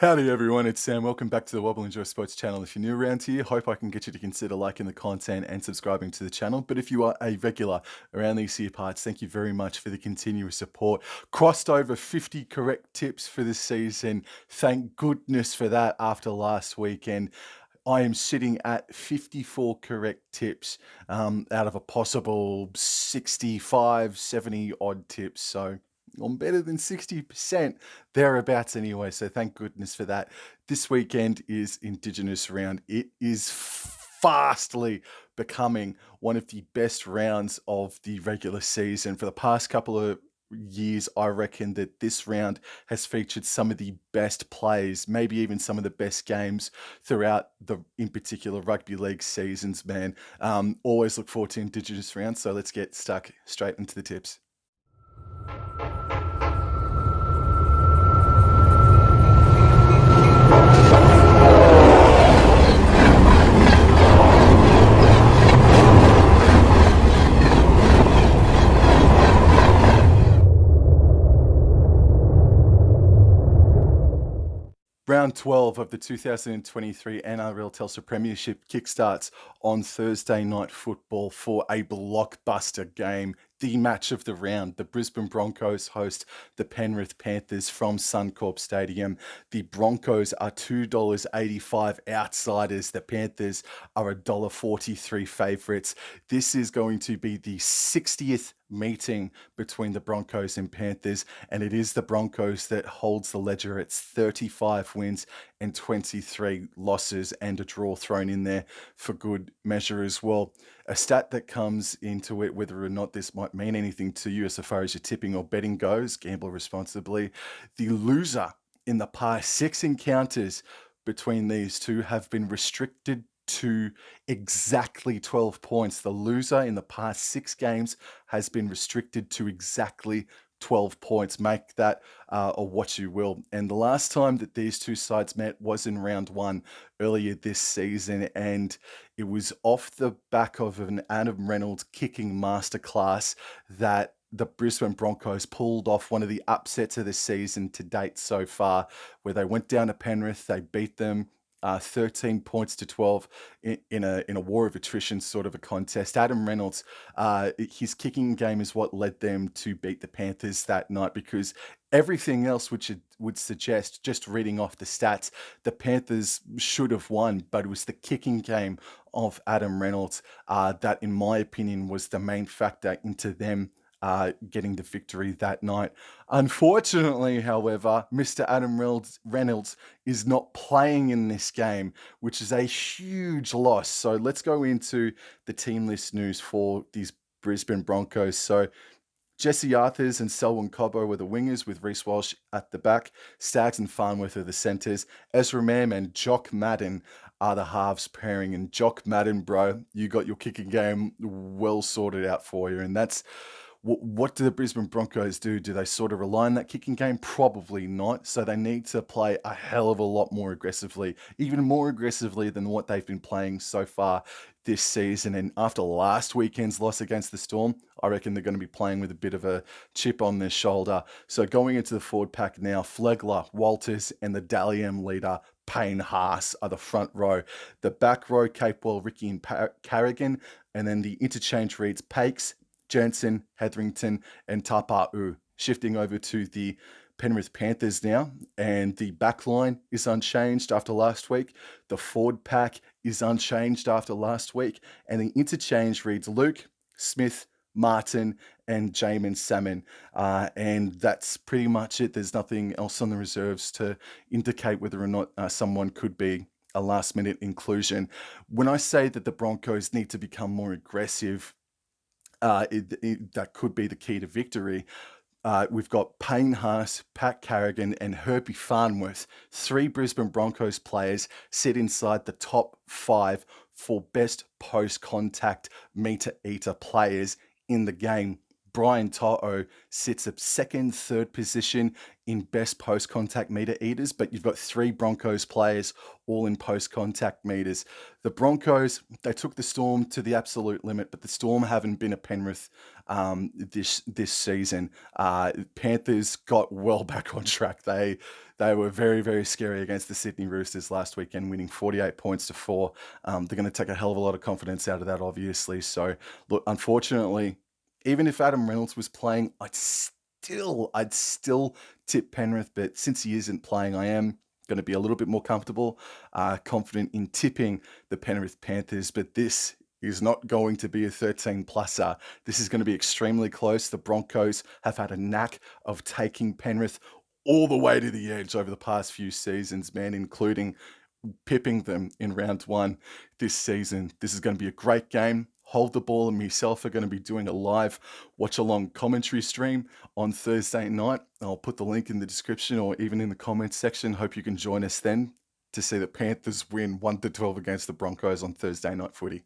Howdy everyone, it's Sam. Welcome back to the Wobble Enjoy Sports channel. If you're new around here, hope I can get you to consider liking the content and subscribing to the channel. But if you are a regular around these here parts, thank you very much for the continuous support. Crossed over 50 correct tips for this season. Thank goodness for that after last weekend. I am sitting at 54 correct tips out of a possible 65, 70 odd tips. So I'm better than 60% thereabouts anyway. So thank goodness for that. This weekend is Indigenous round. It is fastly becoming one of the best rounds of the regular season. For the past couple of years, I reckon that this round has featured some of the best plays, maybe even some of the best games throughout in particular, rugby league seasons, man. Always look forward to Indigenous round. So let's get stuck straight into the tips. Round 12 of the 2023 NRL Telstra Premiership kickstarts on Thursday Night Football for a blockbuster game, the match of the round. The Brisbane Broncos host the Penrith Panthers from Suncorp Stadium. The Broncos are $2.85 outsiders. The Panthers are $1.43 favourites. This is going to be the 60th meeting between the Broncos and Panthers, and it is the Broncos that holds the ledger. It's 35 wins and 23 losses, and a draw thrown in there for good measure as well. A stat that comes into it, whether or not this might mean anything to you as far as your tipping or betting goes, gamble responsibly. The loser in the past 6 encounters between these two have been restricted to exactly 12 points. The loser in the past 6 games has been restricted to exactly 12 points. Make that or what you will. And the last time that these two sides met was in round 1 earlier this season, and it was off the back of an Adam Reynolds kicking masterclass that the Brisbane Broncos pulled off one of the upsets of the season to date so far, where they went down to Penrith, they beat them 13 points to 12 in a war of attrition sort of a contest. Adam Reynolds, his kicking game is what led them to beat the Panthers that night, because everything else which it would suggest, just reading off the stats, the Panthers should have won, but it was the kicking game of Adam Reynolds that, in my opinion, was the main factor into them getting the victory that night. Unfortunately, however, Mr. Adam Reynolds is not playing in this game, which is a huge loss. So let's go into the team list news for these Brisbane Broncos. So Jesse Arthurs and Selwyn Cobbo were the wingers, with Reece Walsh at the back. Staggs and Farnworth are the centres. Ezra Mam and Jock Madden are the halves pairing. And Jock Madden, bro, you got your kicking game well sorted out for you. And that's what do the Brisbane Broncos do? Do they sort of rely on that kicking game? Probably not. So they need to play a hell of a lot more aggressively, even more aggressively than what they've been playing so far this season. And after last weekend's loss against the Storm, I reckon they're going to be playing with a bit of a chip on their shoulder. So going into the forward pack now, Flegler, Walters, and the Dally M leader, Payne Haas, are the front row. The back row, Capewell, Ricky, and Carrigan. And then the interchange reads Pakes, Jensen, Hetherington, and Tapa'u. Shifting over to the Penrith Panthers now, and the back line is unchanged after last week. The forward pack is unchanged after last week, and the interchange reads Luke, Smith, Martin, and Jamin Salmon. And that's pretty much it. There's nothing else on the reserves to indicate whether or not someone could be a last-minute inclusion. When I say that the Broncos need to become more aggressive, that could be the key to victory. We've got Payne Haas, Pat Carrigan, and Herbie Farnworth. 3 Brisbane Broncos players sit inside the top 5 for best post-contact meter-eater players in the game. Brian To'o sits at second, third position in best post-contact meter eaters, but you've got 3 Broncos players all in post-contact meters. The Broncos, they took the Storm to the absolute limit, but the Storm haven't been a Penrith this season. Panthers got well back on track. They They were very, very scary against the Sydney Roosters last weekend, winning 48 points to 4. They're going to take a hell of a lot of confidence out of that, obviously. So, look, unfortunately, even if Adam Reynolds was playing, I'd still tip Penrith. But since he isn't playing, I am going to be a little bit more comfortable, confident in tipping the Penrith Panthers. But this is not going to be a 13-pluser. This is going to be extremely close. The Broncos have had a knack of taking Penrith all the way to the edge over the past few seasons, man, including pipping them in round one this season. This is going to be a great game. Hold the Ball and myself are going to be doing a live watch along commentary stream on Thursday night. I'll put the link in the description or even in the comments section. Hope you can join us then to see the Panthers win 1-12 against the Broncos on Thursday night footy.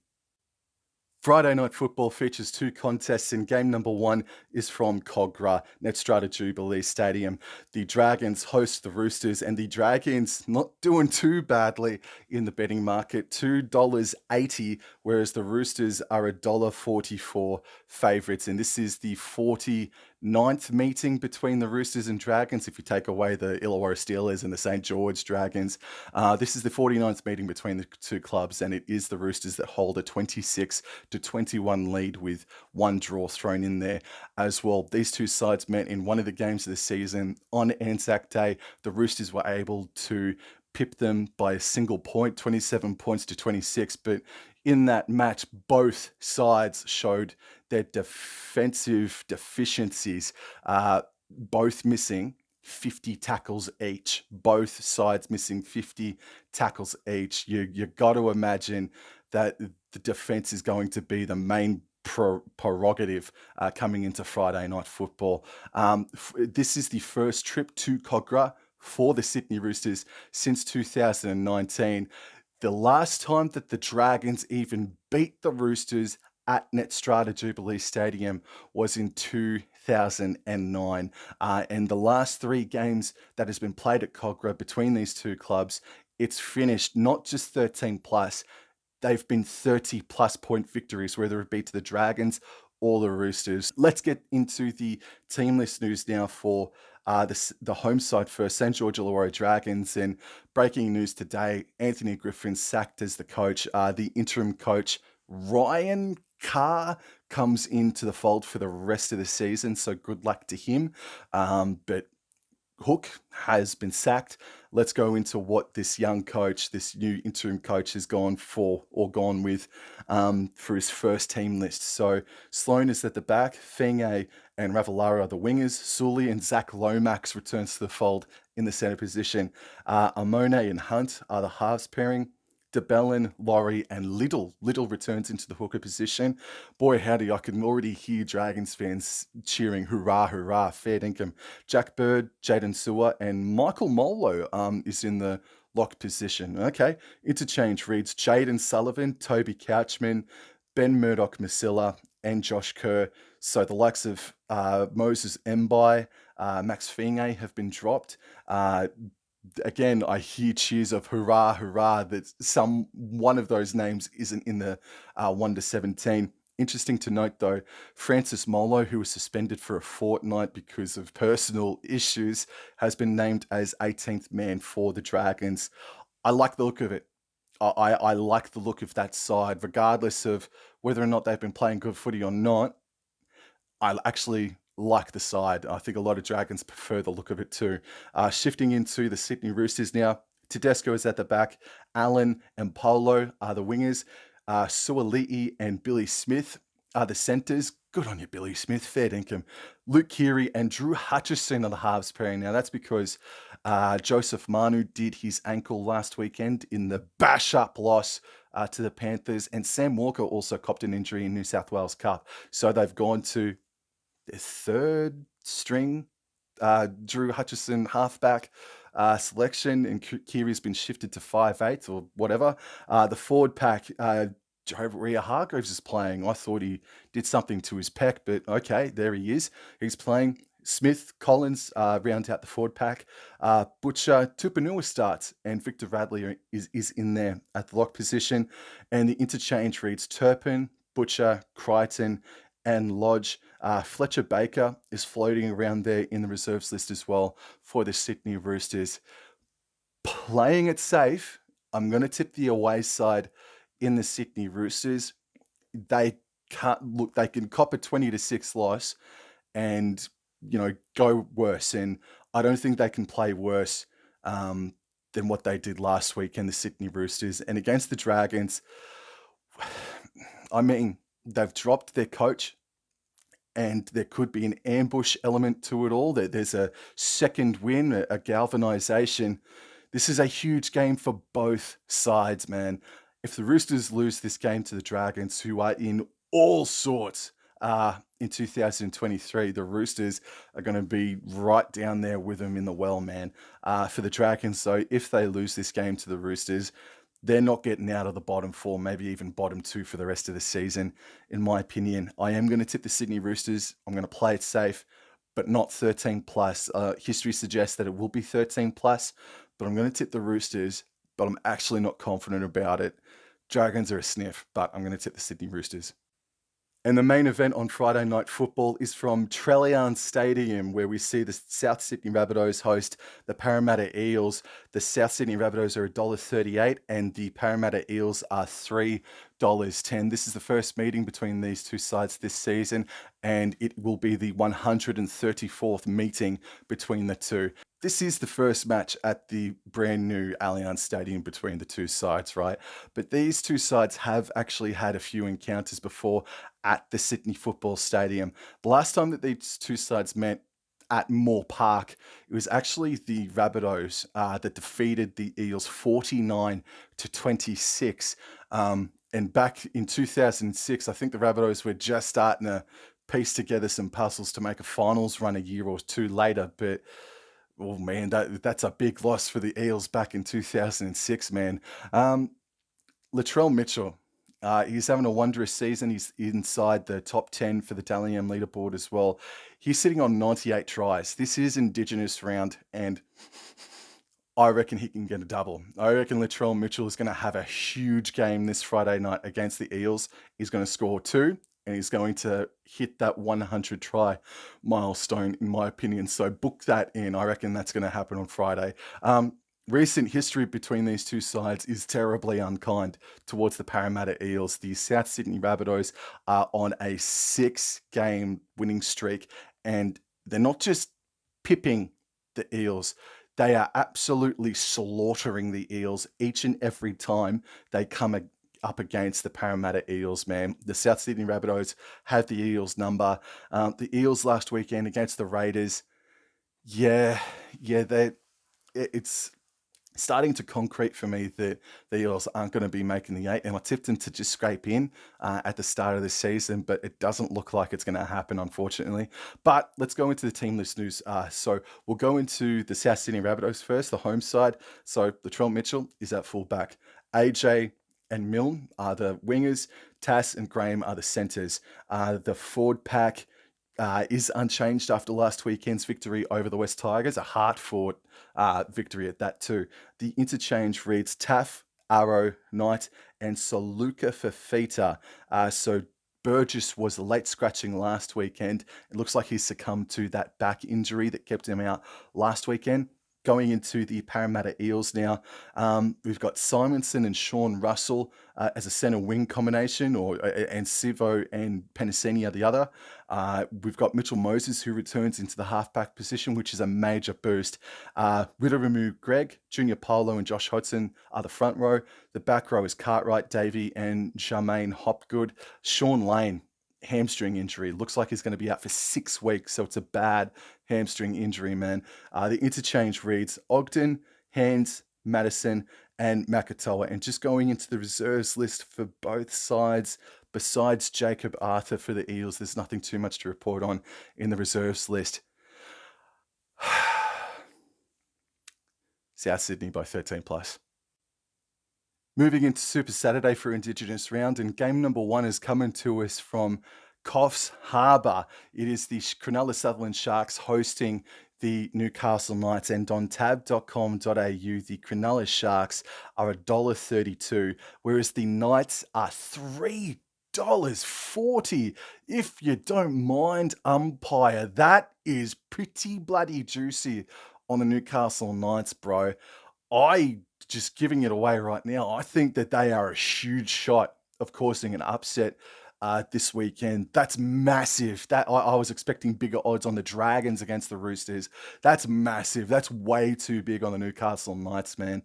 Friday night football features two contests, and game number one is from Cogra, Netstrata Jubilee Stadium. The Dragons host the Roosters, and the Dragons not doing too badly in the betting market, $2.80, whereas the Roosters are $1.44 favourites. And this is the 49th meeting between the Roosters and Dragons, if you take away the Illawarra Steelers and the St. George Dragons. This is the 49th meeting between the two clubs, and it is the Roosters that hold a 26-21 lead with one draw thrown in there as well. These two sides met in one of the games of the season on Anzac Day. The Roosters were able to pip them by a single point, 27 points to 26. But in that match, both sides showed their defensive deficiencies, both missing 50 tackles each. Both sides missing 50 tackles each. You got to imagine that the defense is going to be the main prerogative coming into Friday night football. This is the first trip to Cogra for the Sydney Roosters since 2019. The last time that the Dragons even beat the Roosters at Netstrata Jubilee Stadium was in 2009. And the last three games that has been played at Cogra between these two clubs, it's finished not just 13 plus, they've been 30 plus point victories, whether it be to the Dragons or the Roosters. Let's get into the team list news now for the home side first, St. George Illawarra Dragons. And breaking news today, Anthony Griffin sacked as the coach. The interim coach, Ryan Carr, comes into the fold for the rest of the season, so good luck to him. But Hook has been sacked. Let's go into what this young coach, this new interim coach, has gone for or gone with for his first team list. So Sloan is at the back, Fenge and Ravalawa are the wingers, Sully and Zach Lomax returns to the fold in the centre position. Amone and Hunt are the halves pairing. DeBellin, Laurie, and Little returns into the hooker position. Boy, howdy, I can already hear Dragons fans cheering, hurrah, hurrah, fair dinkum. Jack Bird, Jaden Sewer, and Michael Molo is in the locked position. Okay, interchange reads Jaden Sullivan, Toby Couchman, Ben Murdoch-Masilla, and Josh Kerr. So the likes of Moses Mbai, Max Fenge have been dropped. Again, I hear cheers of hurrah, hurrah, that one of those names isn't in the 1 to 17. Interesting to note, though, Francis Molo, who was suspended for a fortnight because of personal issues, has been named as 18th man for the Dragons. I like the look of it. I like the look of that side, regardless of whether or not they've been playing good footy or not. I actually like the side. I think a lot of Dragons prefer the look of it too. Shifting into the Sydney Roosters now, Tedesco is at the back. Allen and Polo are the wingers. Suali'i and Billy Smith are the centres. Good on you, Billy Smith. Fair dinkum. Luke Keary and Drew Hutchison are the halves pairing. Now, that's because Joseph Manu did his ankle last weekend in the bash-up loss to the Panthers. And Sam Walker also copped an injury in New South Wales Cup. So they've gone to their third string Drew Hutchison halfback selection, and Kiri's been shifted to 5'8" or whatever. The forward pack, Ria Hargreaves is playing. I thought he did something to his pec, but okay, there he is. He's playing. Smith, Collins round out the forward pack. Butcher, Tupanua starts, and Victor Radley is in there at the lock position. And the interchange reads Turpin, Butcher, Crichton, and Lodge. Fletcher Baker is floating around there in the reserves list as well for the Sydney Roosters. Playing it safe, I'm going to tip the away side in the Sydney Roosters. They can't look, they can cop a 20-6 loss and, go worse. And I don't think they can play worse than what they did last week in the Sydney Roosters. And against the Dragons, I mean, they've dropped their coach and there could be an ambush element to it all. There's a second win, a galvanization. This is a huge game for both sides, man. If the Roosters lose this game to the Dragons, who are in all sorts in 2023, the Roosters are going to be right down there with them in the well, man. For the Dragons, so if they lose this game to the Roosters, they're not getting out of the bottom four, maybe even bottom two for the rest of the season, in my opinion. I am going to tip the Sydney Roosters. I'm going to play it safe, but not 13 plus. History suggests that it will be 13 plus, but I'm going to tip the Roosters, but I'm actually not confident about it. Dragons are a sniff, but I'm going to tip the Sydney Roosters. And the main event on Friday Night Football is from Trellian Stadium, where we see the South Sydney Rabbitohs host the Parramatta Eels. The South Sydney Rabbitohs are $1.38 and the Parramatta Eels are $3.10. This is the first meeting between these two sides this season, and it will be the 134th meeting between the two. This is the first match at the brand new Allianz Stadium between the two sides, right? But these two sides have actually had a few encounters before at the Sydney Football Stadium. The last time that these two sides met at Moore Park, it was actually the Rabbitohs that defeated the Eels 49-26. And back in 2006, I think the Rabbitohs were just starting to piece together some puzzles to make a finals run a year or two later. But oh man, that's a big loss for the Eels back in 2006, man. Latrell Mitchell, he's having a wondrous season. He's inside the top 10 for the Dally M leaderboard as well. He's sitting on 98 tries. This is Indigenous round, and I reckon he can get a double. I reckon Latrell Mitchell is going to have a huge game this Friday night against the Eels. He's going to score 2, and he's going to hit that 100 try milestone, in my opinion. So book that in. I reckon that's going to happen on Friday. Recent history between these two sides is terribly unkind towards the Parramatta Eels. The South Sydney Rabbitohs are on a 6-game winning streak, and they're not just pipping the Eels. They are absolutely slaughtering the Eels each and every time they come up against the Parramatta Eels, man. The South Sydney Rabbitohs have the Eels number. The Eels last weekend against the Raiders, it's starting to concrete for me that the Eels aren't going to be making the 8, and I tipped them to just scrape in at the start of the season, but it doesn't look like it's going to happen, unfortunately. But let's go into the team list news. So we'll go into the South Sydney Rabbitohs first, the home side. So Latrell Mitchell is at fullback. AJ and Milne are the wingers. Tass and Graham are the centres. The forward pack is unchanged after last weekend's victory over the West Tigers, a hard-fought victory at that too. The interchange reads Taff, Arrow, Knight, and Saluka Fafita. So Burgess was late scratching last weekend. It looks like he's succumbed to that back injury that kept him out last weekend. Going into the Parramatta Eels now, we've got Simonson and Sean Russell as a centre wing combination, and Sivo and Penasini are the other. We've got Mitchell Moses, who returns into the halfback position, which is a major boost. Witteramu Greg, Junior Paulo, and Josh Hodgson are the front row. The back row is Cartwright, Davey, and Charmaine Hopgood. Sean Lane, hamstring injury. Looks like he's going to be out for 6 weeks, so it's a bad hamstring injury, man. The interchange reads Ogden, Hands, Madison, and Makatoa. And just going into the reserves list for both sides, besides Jacob Arthur for the Eels, there's nothing too much to report on in the reserves list. South Sydney by 13 plus. Moving into Super Saturday for Indigenous round, and game number 1 is coming to us from Coffs Harbour. It is the Cronulla Sutherland Sharks hosting the Newcastle Knights, and on tab.com.au, the Cronulla Sharks are $1.32, whereas the Knights are $3 $2.40. If you don't mind, umpire, that is pretty bloody juicy on the Newcastle Knights, bro. I just giving it away right now. I think that they are a huge shot of causing an upset this weekend. That's massive. That I was expecting bigger odds on the Dragons against the Roosters. That's massive. That's way too big on the Newcastle Knights, man.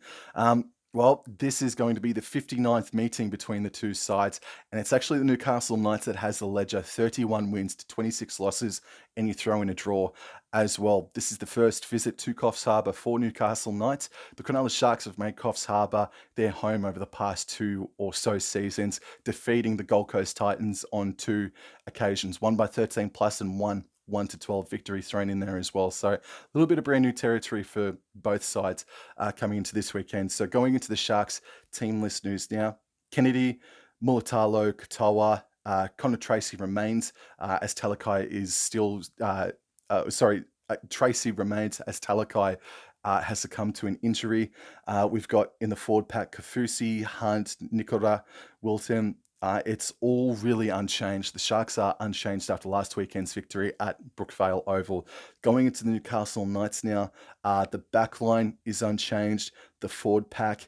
Well, this is going to be the 59th meeting between the two sides, and it's actually the Newcastle Knights that has the ledger 31 wins to 26 losses, and you throw in a draw as well. This is the first visit to Coffs Harbour for Newcastle Knights. The Cronulla Sharks have made Coffs Harbour their home over the past 2 or so seasons, defeating the Gold Coast Titans on 2 occasions, one by 13 plus and one 1-12 victory thrown in there as well. So a little bit of brand new territory for both sides coming into this weekend. So going into the Sharks team list news now, Kennedy, Mulatalo, Katoa, Connor Tracy remains as Talakai is still, Tracy remains as Talakai has succumbed to an injury. We've got in the forward pack Kafusi, Hunt, Nikora, Wilton. It's all really unchanged. The Sharks are unchanged after last weekend's victory at Brookvale Oval. Going into the Newcastle Knights now, the back line is unchanged. The forward pack,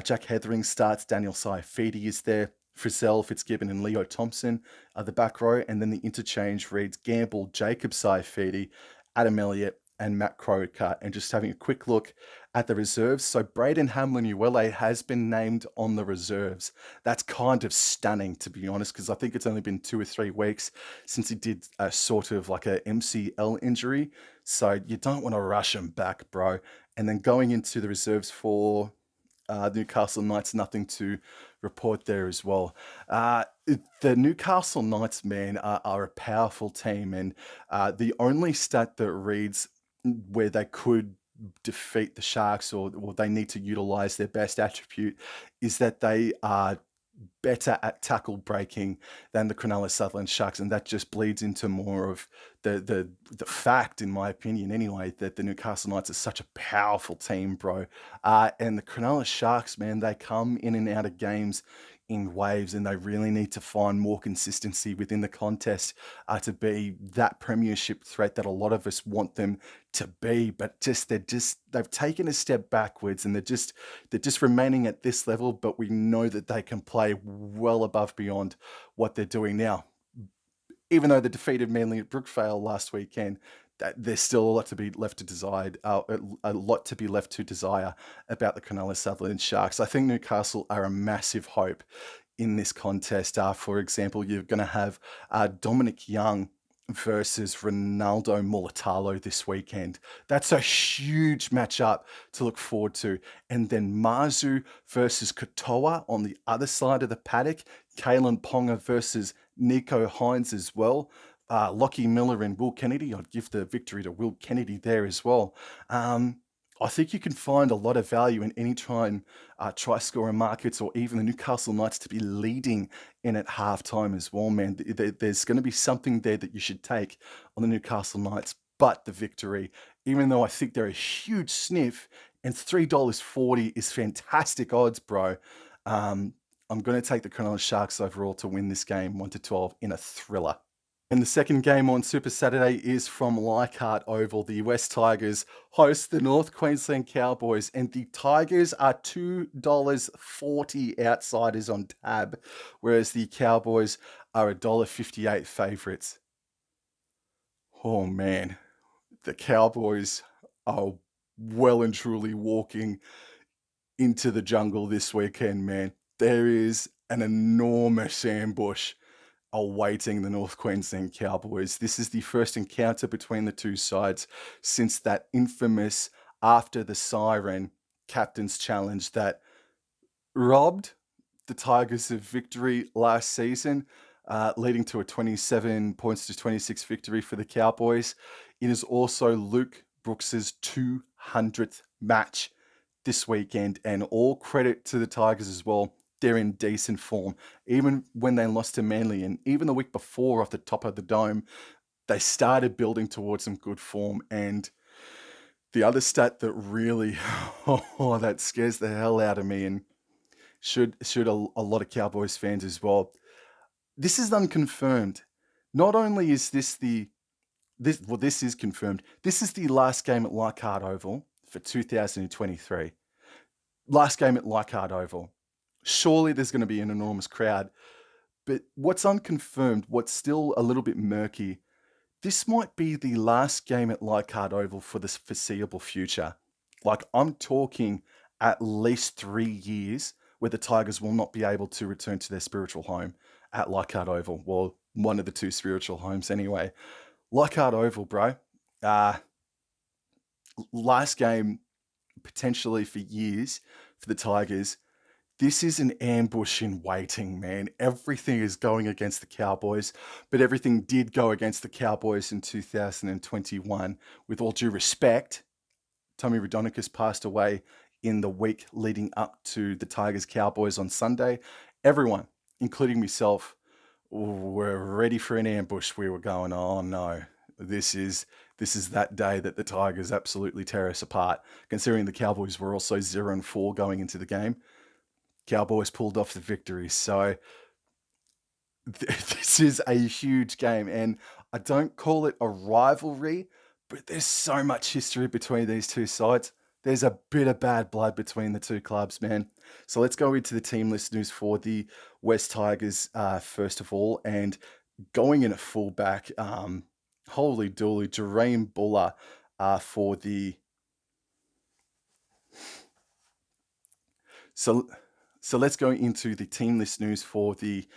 Jack Heathering starts, Daniel Saifidi is there. Frizzell, Fitzgibbon, and Leo Thompson are the back row. And then the interchange reads Gamble, Jacob Saifidi, Adam Elliott, and Matt Croker. And just having a quick look at the reserves. So Braden Hamlin-Uele has been named on the reserves. That's kind of stunning, to be honest, because I think it's only been 2 or 3 weeks since he did a sort of like a MCL injury. So you don't want to rush him back, bro. And then going into the reserves for Newcastle Knights, nothing to report there as well. The Newcastle Knights, man, are a powerful team, and the only stat that reads where they could defeat the Sharks or they need to utilize their best attribute is that they are better at tackle breaking than the Cronulla Sutherland Sharks, and that just bleeds into more of the fact, in my opinion, anyway, that the Newcastle Knights are such a powerful team, bro. And the Cronulla Sharks, man, they come in and out of games in waves, and they really need to find more consistency within the contest to be that premiership threat that a lot of us want them to be. But they've taken a step backwards, and they're just remaining at this level. But we know that they can play well above beyond what they're doing now. Even though they defeated Manly at Brookvale last weekend, there's still a lot to be left to decide, a lot to be left to desire about the Cronulla Sutherland Sharks. I think Newcastle are a massive hope in this contest. For example, you're going to have Dominic Young versus Ronaldo Mulatalo this weekend. That's a huge matchup to look forward to. And then Marzu versus Katoa on the other side of the paddock. Kalen Ponga versus Nico Hines as well. Lockie Miller and Will Kennedy. I'd give the victory to Will Kennedy there as well. I think you can find a lot of value in any try scorer markets, or even the Newcastle Knights to be leading in at halftime as well, man. There's going to be something there that you should take on the Newcastle Knights, but the victory, even though I think they're a huge sniff, and $3.40 is fantastic odds, bro. I'm going to take the Cronulla Sharks overall to win this game 1-12 in a thriller. And the second game on Super Saturday is from Leichhardt Oval. The US Tigers host the North Queensland Cowboys, and the Tigers are $2.40 outsiders on tab, whereas the Cowboys are $1.58 favourites. Oh man, the Cowboys are well and truly walking into the jungle this weekend, man. There is an enormous ambush awaiting the North Queensland Cowboys. This is the first encounter between the two sides since that infamous after the siren captain's challenge that robbed the Tigers of victory last season, leading to a 27 points to 26 victory for the Cowboys. It is also Luke Brooks's 200th match this weekend, and all credit to the Tigers as well. They're in decent form. Even when they lost to Manly, and even the week before off the top of the dome, they started building towards some good form. And the other stat that really, that scares the hell out of me, and should a lot of Cowboys fans as well. This is unconfirmed. Not only is this is confirmed. This is the last game at Leichhardt Oval for 2023. Last game at Leichhardt Oval. Surely there's going to be an enormous crowd. But what's unconfirmed, what's still a little bit murky, this might be the last game at Leichhardt Oval for the foreseeable future. Like, I'm talking at least 3 years where the Tigers will not be able to return to their spiritual home at Leichhardt Oval. Well, one of the two spiritual homes anyway. Leichhardt Oval, bro. Uh, Last game potentially for years for the Tigers. This is an ambush in waiting, man. Everything is going against the Cowboys, but everything did go against the Cowboys in 2021. With all due respect, Tommy Raudonikis passed away in the week leading up to the Tigers Cowboys on Sunday. Everyone, including myself, were ready for an ambush. We were going, oh no, this is that day that the Tigers absolutely tear us apart. Considering the Cowboys were also 0-4 going into the game, Cowboys pulled off the victory. So this is a huge game, and I don't call it a rivalry, but there's so much history between these two sides. There's a bit of bad blood between the two clubs, man. So let's go into the team list news for the West Tigers first of all, and going in at fullback, holy dooly, Jareem Buller for the so so let's go into the team list news for the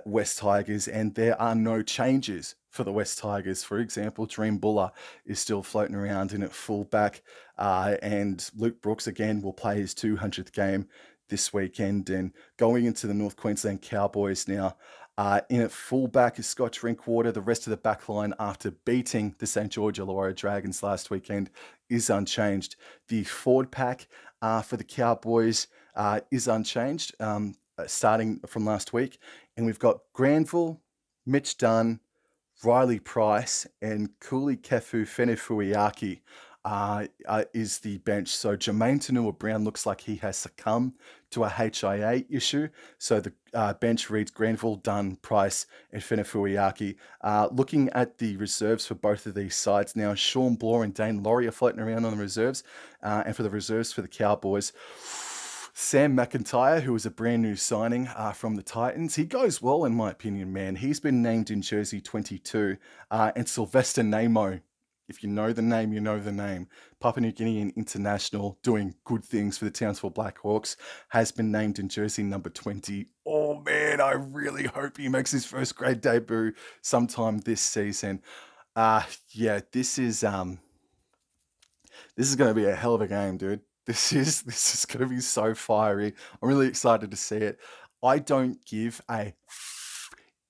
West Tigers, and there are no changes for the West Tigers. For example, Dream Buller is still floating around in at fullback, and Luke Brooks again will play his 200th game this weekend. And going into the North Queensland Cowboys now, in at fullback is Scott Drinkwater. The rest of the back line, after beating the St. George Illawarra Dragons last weekend, is unchanged. The forward pack for the Cowboys is unchanged, starting from last week. And we've got Granville, Mitch Dunn, Riley Price, and Cooley Kefu Fenefuiaki is the bench. So Jermaine Tanua-Brown looks like he has succumbed to a HIA issue. So the bench reads Granville, Dunn, Price, and Fenefuiaki. Looking at the reserves for both of these sides now, Sean Bloor and Dane Laurie are floating around on the reserves. And for the reserves for the Cowboys, Sam McIntyre, who is a brand new signing from the Titans, he goes well in my opinion, man. He's been named in jersey 22. And Sylvester Namo, if you know the name, you know the name. Papua New Guinean international, doing good things for the Townsville Blackhawks, has been named in jersey number 20. Oh man, I really hope he makes his first grade debut sometime this season. Yeah, this is going to be a hell of a game, dude. This is going to be so fiery. I'm really excited to see it. I don't give a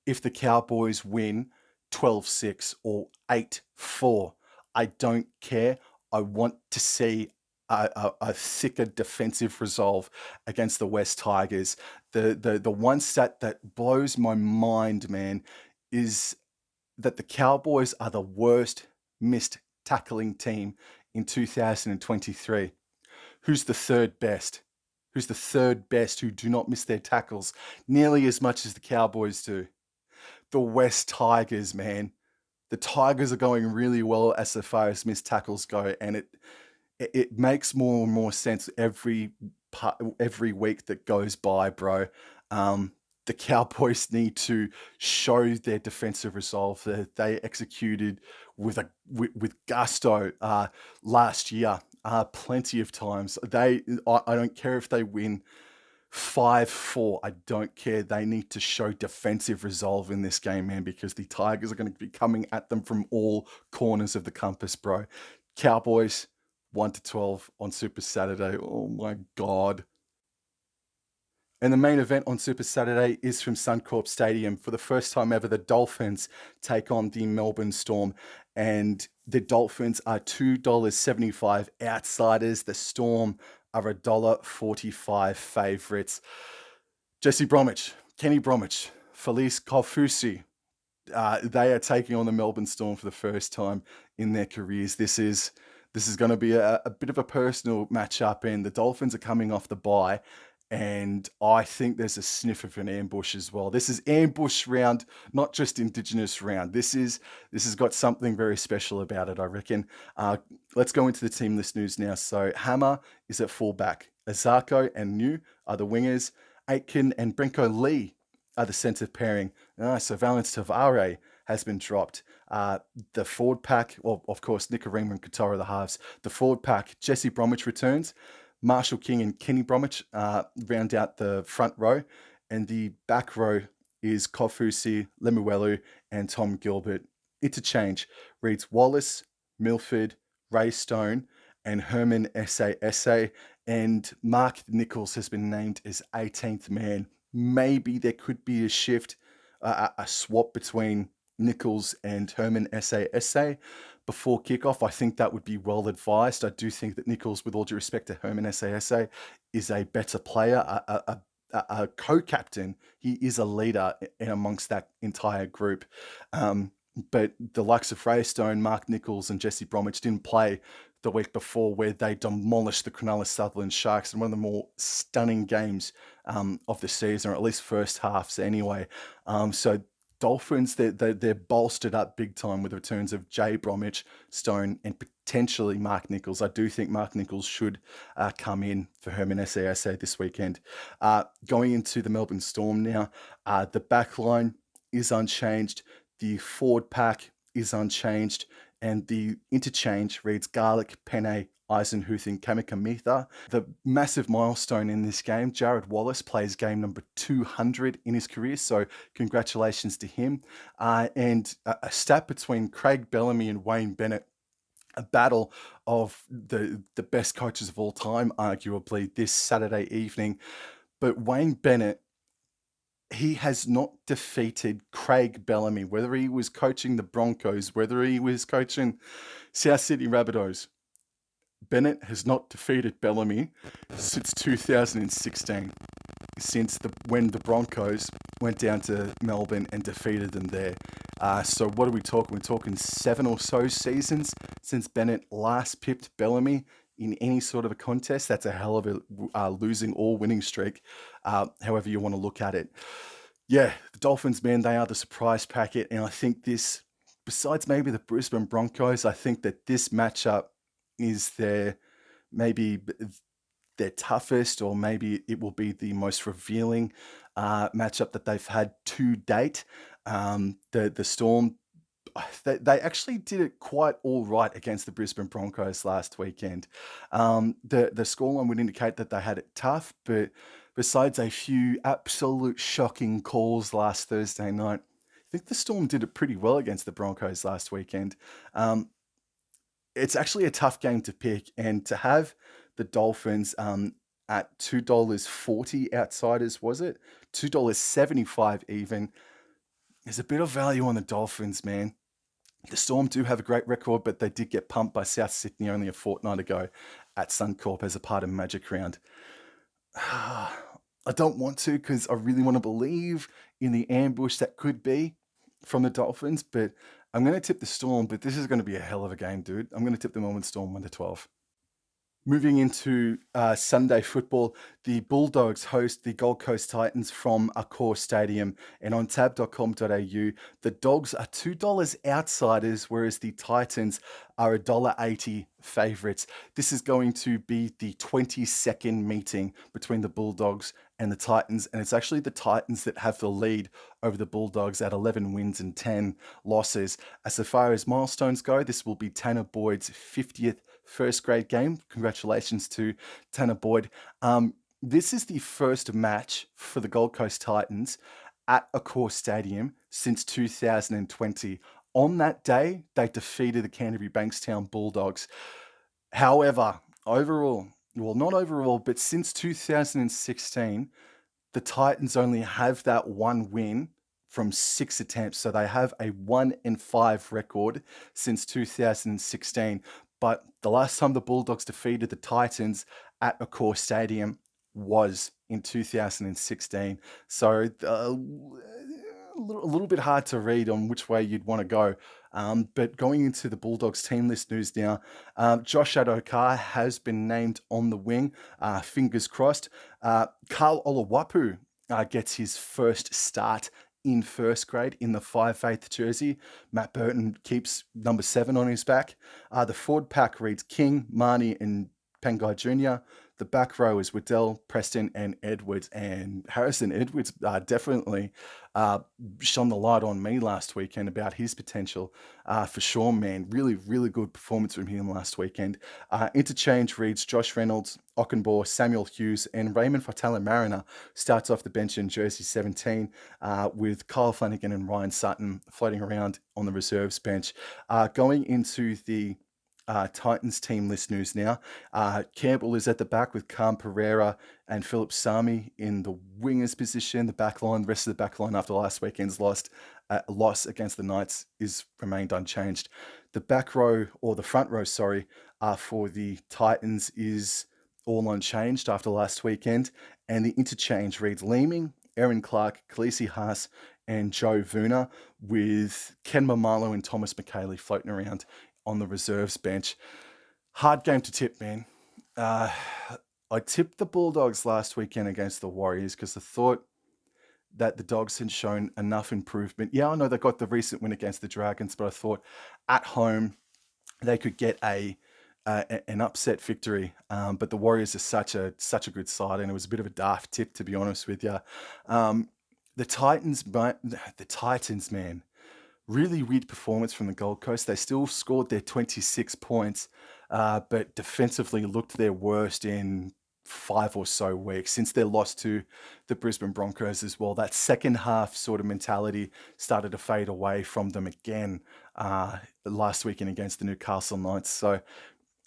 if the Cowboys win 12-6 or 8-4. I don't care. I want to see a thicker defensive resolve against the West Tigers. The one stat that blows my mind, man, is that the Cowboys are the worst missed tackling team in 2023. Who's the third best? Who's the third best who do not miss their tackles nearly as much as the Cowboys do? The West Tigers, man. The Tigers are going really well as far as missed tackles go, and it makes more and more sense every week that goes by, bro. The Cowboys need to show their defensive resolve that they executed with gusto last year, plenty of times. I don't care if they win 5-4. I don't care. They need to show defensive resolve in this game, man, because the Tigers are going to be coming at them from all corners of the compass, bro. Cowboys 1-12 on Super Saturday. Oh my God. And the main event on Super Saturday is from Suncorp Stadium. For the first time ever, the Dolphins take on the Melbourne Storm. And the Dolphins are $2.75 outsiders. The Storm are $1.45 favourites. Jesse Bromwich, Kenny Bromwich, Felice Kaufusi, they are taking on the Melbourne Storm for the first time in their careers. This is going to be a bit of a personal matchup, and the Dolphins are coming off the bye. And I think there's a sniff of an ambush as well. This is ambush round, not just Indigenous round. This has got something very special about it, I reckon. Let's go into the team list news now. So Hammer is at fullback. Azarko and New are the wingers. Aitken and Brenko Lee are the centre pairing. So Valence Tavare has been dropped. The forward pack, well, of course, Nicarima and Katara are the halves. The forward pack, Jesse Bromwich returns. Marshall King and Kenny Bromwich round out the front row. And the back row is Kofusi, Lemuelu, and Tom Gilbert. Interchange reads Wallace, Milford, Ray Stone, and Herman Essa. And Mark Nichols has been named as 18th man. Maybe there could be a shift, a swap between Nichols and Herman Essa before kickoff. I think that would be well advised. I do think that Nichols, with all due respect to Herman Essa, is a better player, a co-captain. He is a leader in amongst that entire group. But the likes of Raystone, Mark Nichols, and Jesse Bromwich didn't play the week before, where they demolished the Cronulla Sutherland Sharks in one of the more stunning games of the season, or at least first halves anyway. So Dolphins, they're bolstered up big time with the returns of Jay Bromwich, Stone, and potentially Mark Nichols. I do think Mark Nichols should come in for Herman Essa this weekend. Going into the Melbourne Storm now, the back line is unchanged. The forward pack is unchanged. And the interchange reads Garlic, Penne, Eisenhuth, and Kamikamitha. The massive milestone in this game, Jared Wallace plays game number 200 in his career, so congratulations to him. And a stat between Craig Bellamy and Wayne Bennett, a battle of the best coaches of all time, arguably, this Saturday evening. But Wayne Bennett, he has not defeated Craig Bellamy, whether he was coaching the Broncos, whether he was coaching South Sydney Rabbitohs. Bennett has not defeated Bellamy since 2016, when the Broncos went down to Melbourne and defeated them there. So what are we talking? We're talking 7 or so seasons since Bennett last pipped Bellamy in any sort of a contest. That's a hell of a losing or winning streak, however you want to look at it. Yeah, the Dolphins, man, they are the surprise packet. And I think this, besides maybe the Brisbane Broncos, I think that this matchup is maybe their toughest, or maybe it will be the most revealing matchup that they've had to date. The Storm, they actually did it quite all right against the Brisbane Broncos last weekend. The scoreline would indicate that they had it tough, but besides a few absolute shocking calls last Thursday night, I think the Storm did it pretty well against the Broncos last weekend. It's actually a tough game to pick, and to have the Dolphins at $2.40 outsiders, was it? $2.75 even. There's a bit of value on the Dolphins, man. The Storm do have a great record, but they did get pumped by South Sydney only a fortnight ago at Suncorp as a part of Magic Round. I don't want to, because I really want to believe in the ambush that could be from the Dolphins, but I'm going to tip the Storm, but this is going to be a hell of a game, dude. I'm going to tip the Melbourne Storm 1-12. Moving into Sunday football, the Bulldogs host the Gold Coast Titans from Accor Stadium, and on tab.com.au, the Dogs are $2 outsiders, whereas the Titans are $1.80 favourites. This is going to be the 22nd meeting between the Bulldogs and the Titans, and it's actually the Titans that have the lead over the Bulldogs at 11 wins and 10 losses. As far as milestones go, this will be Tanner Boyd's 50th first grade game. Congratulations to Tanner Boyd. This is the first match for the Gold Coast Titans at Accor Stadium since 2020. On that day, they defeated the Canterbury Bankstown Bulldogs. However, not overall, but since 2016, the Titans only have that one win from 6 attempts. So they have a 1-5 record since 2016. But the last time the Bulldogs defeated the Titans at Accor Stadium was in 2016. So a little bit hard to read on which way you'd want to go. But going into the Bulldogs team list news now, Josh Adokar has been named on the wing. Fingers crossed. Carl Oluwapu gets his first start in first grade in the 5/8 jersey. Matt Burton keeps number 7 on his back. The forward pack reads King, Marnie, and Pengai Jr. The back row is Waddell, Preston, and Edwards. And Harrison Edwards definitely shone the light on me last weekend about his potential. For sure, man. Really, really good performance from him last weekend. Interchange reads Josh Reynolds, Ockenbaugh, Samuel Hughes, and Raymond Fatala-Mariner starts off the bench in jersey 17 with Kyle Flanagan and Ryan Sutton floating around on the reserves bench. Going into the Titans team list news now. Campbell is at the back with Cam Pereira and Philip Sami in the wingers position. The back line, the rest of the back line after last weekend's loss against the Knights is remained unchanged. The back row, or the front row, sorry, for the Titans is all unchanged after last weekend. And the interchange reads Leeming, Aaron Clark, Khaleesi Haas, and Joe Vuna, with Ken Mamalo and Thomas McKaylee floating around on the reserves bench. Hard game to tip, man. I tipped the Bulldogs last weekend against the Warriors because I thought that the Dogs had shown enough improvement. Yeah, I know they got the recent win against the Dragons, but I thought at home they could get an upset victory. But the Warriors are such a good side, and it was a bit of a daft tip, to be honest with you. The Titans, man, really weird performance from the Gold Coast. They still scored their 26 points, but defensively looked their worst in 5 or so weeks since their loss to the Brisbane Broncos as well. That second half sort of mentality started to fade away from them again last weekend against the Newcastle Knights. So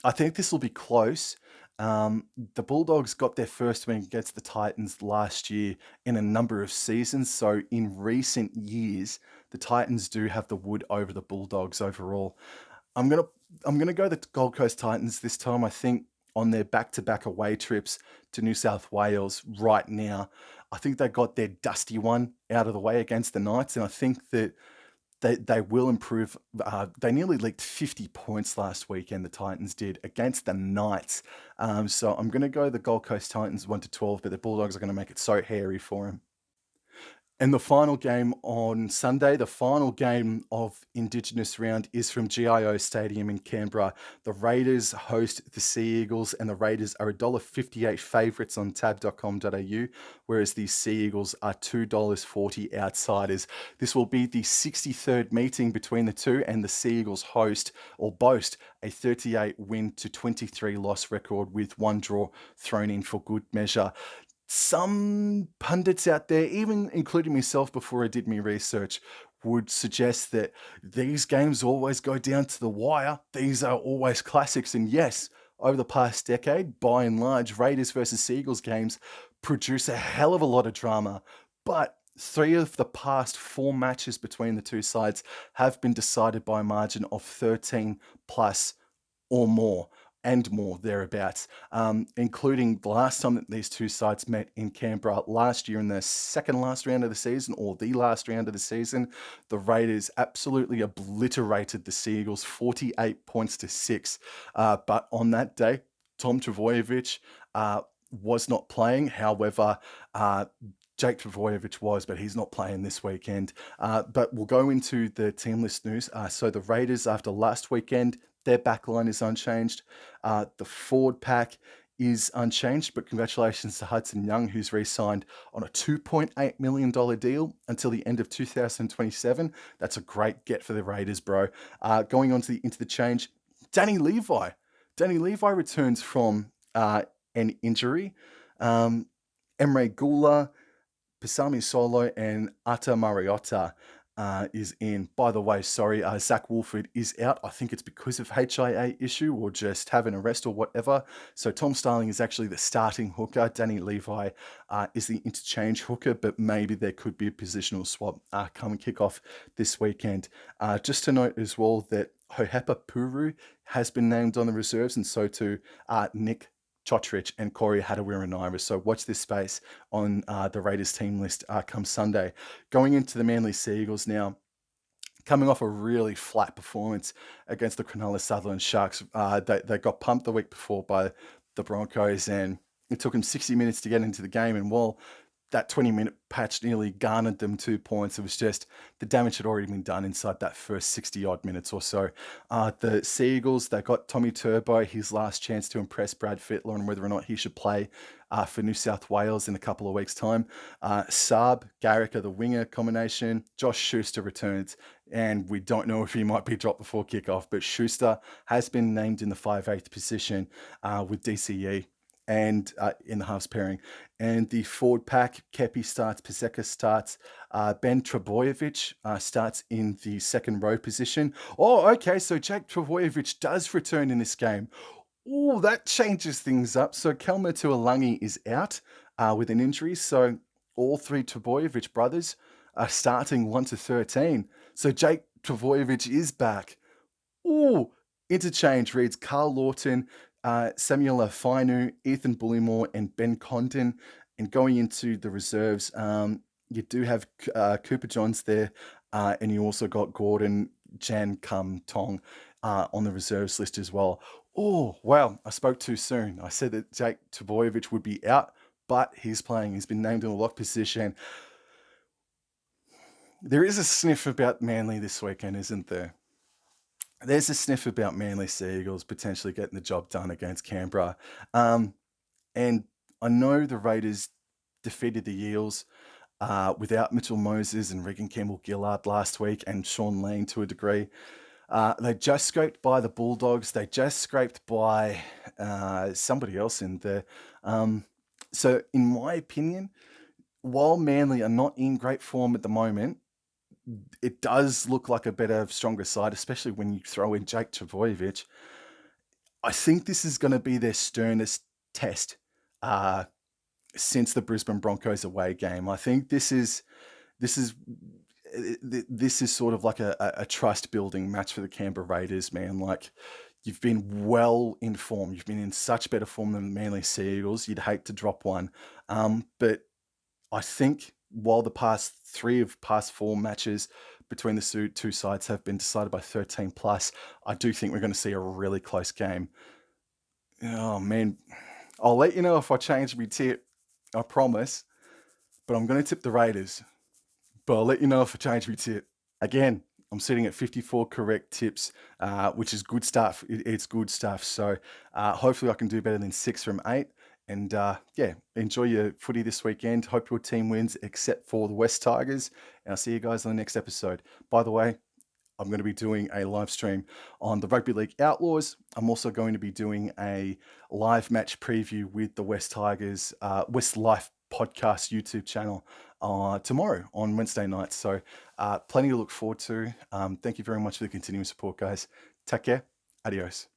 I think this will be close. The Bulldogs got their first win against the Titans last year in a number of seasons. So in recent years, the Titans do have the wood over the Bulldogs overall. I'm gonna go the Gold Coast Titans this time. I think on their back-to-back away trips to New South Wales right now, I think they got their dusty one out of the way against the Knights, and I think that they will improve. They nearly leaked 50 points last weekend, the Titans did, against the Knights. So I'm going to go the Gold Coast Titans 1-12, but the Bulldogs are going to make it so hairy for them. And the final game on Sunday, the final game of Indigenous round, is from GIO Stadium in Canberra. The Raiders host the Sea Eagles, and the Raiders are $1.58 favourites on tab.com.au, whereas the Sea Eagles are $2.40 outsiders. This will be the 63rd meeting between the two, and the Sea Eagles host or boast a 38 win to 23 loss record with 1 draw thrown in for good measure. Some pundits out there, even including myself before I did my research, would suggest that these games always go down to the wire. These are always classics. And yes, over the past decade, by and large, Raiders versus Seagulls games produce a hell of a lot of drama. But 3 of the past 4 matches between the two sides have been decided by a margin of 13 plus or more, and more thereabouts, including the last time that these two sides met in Canberra last year in the second last round of the season, or the last round of the season. The Raiders absolutely obliterated the Sea Eagles 48 points to 6. But on that day, Tom Trbojevic was not playing. However, Jake Trbojevic was, but he's not playing this weekend. But we'll go into the team list news. So the Raiders, after last weekend, their backline is unchanged. The forward pack is unchanged, but congratulations to Hudson Young, who's re-signed on a $2.8 million deal until the end of 2027. That's a great get for the Raiders, bro. Going on to into the change, Danny Levi. Danny Levi returns from an injury. Emre Gula, Pasami Solo, and Ata Mariota is in. By the way, sorry, Zach Wolford is out. I think it's because of HIA issue or just having a rest or whatever. So Tom Starling is actually the starting hooker. Danny Levi is the interchange hooker, but maybe there could be a positional swap come and kick off this weekend. Just to note as well that Hohepa Puru has been named on the reserves, and so too Nick Chotrich and Corey Hadawira-Naira. So watch this space on the Raiders team list come Sunday. Going into the Manly Sea Eagles now, coming off a really flat performance against the Cronulla Sutherland Sharks. They got pumped the week before by the Broncos, and it took them 60 minutes to get into the game. And while that 20-minute patch nearly garnered them 2 points, it was just the damage had already been done inside that first 60 odd minutes or so. The Sea Eagles, they got Tommy Turbo, his last chance to impress Brad Fittler on whether or not he should play for New South Wales in a couple of weeks' time. Saab, Garrick are the winger combination. Josh Schuster returns, and we don't know if he might be dropped before kickoff, but Schuster has been named in the 5/8 position with DCE and in the halves pairing. And the forward pack, Kepi starts, Paseka starts, Ben Trebojevic starts in the second row position. Oh, okay, so Jake Trebojevic does return in this game. Oh, that changes things up. So Kelma Tuolangi is out with an injury. So all three Trebojevic brothers are starting 1 to 13. So Jake Trebojevic is back. Ooh, interchange reads Carl Lawton, Samuel Afainu, Ethan Bullymore, and Ben Condon. And going into the reserves, you do have Cooper Johns there, and you also got Gordon Jan Kum Tong on the reserves list as well. Oh, wow, I spoke too soon. I said that Jake Trbojevic would be out, but he's playing. He's been named in a lock position. There is a sniff about Manly this weekend, isn't there? There's a sniff about Manly Sea Eagles potentially getting the job done against Canberra. And I know the Raiders defeated the Eels without Mitchell Moses and Regan Campbell-Gillard last week, and Sean Lane to a degree. They just scraped by the Bulldogs. They just scraped by somebody else in there. So in my opinion, while Manly are not in great form at the moment, it does look like a better, stronger side, especially when you throw in Jake Trbojevic. I think this is going to be their sternest test since the Brisbane Broncos away game. I think this is sort of like a trust building match for the Canberra Raiders, man. Like, you've been well informed. You've been in such better form than the Manly Sea Eagles. You'd hate to drop one. But I think while the past 4 matches between the two sides have been decided by 13 plus, I do think we're going to see a really close game. Oh, man. I'll let you know if I change my tip. I promise. But I'm going to tip the Raiders. But I'll let you know if I change my tip. Again, I'm sitting at 54 correct tips, which is good stuff. It's good stuff. So hopefully I can do better than 6 from 8. And yeah, enjoy your footy this weekend. Hope your team wins, except for the West Tigers. And I'll see you guys on the next episode. By the way, I'm going to be doing a live stream on the Rugby League Outlaws. I'm also going to be doing a live match preview with the West Tigers, West Life podcast YouTube channel tomorrow on Wednesday night. So plenty to look forward to. Thank you very much for the continuing support, guys. Take care. Adios.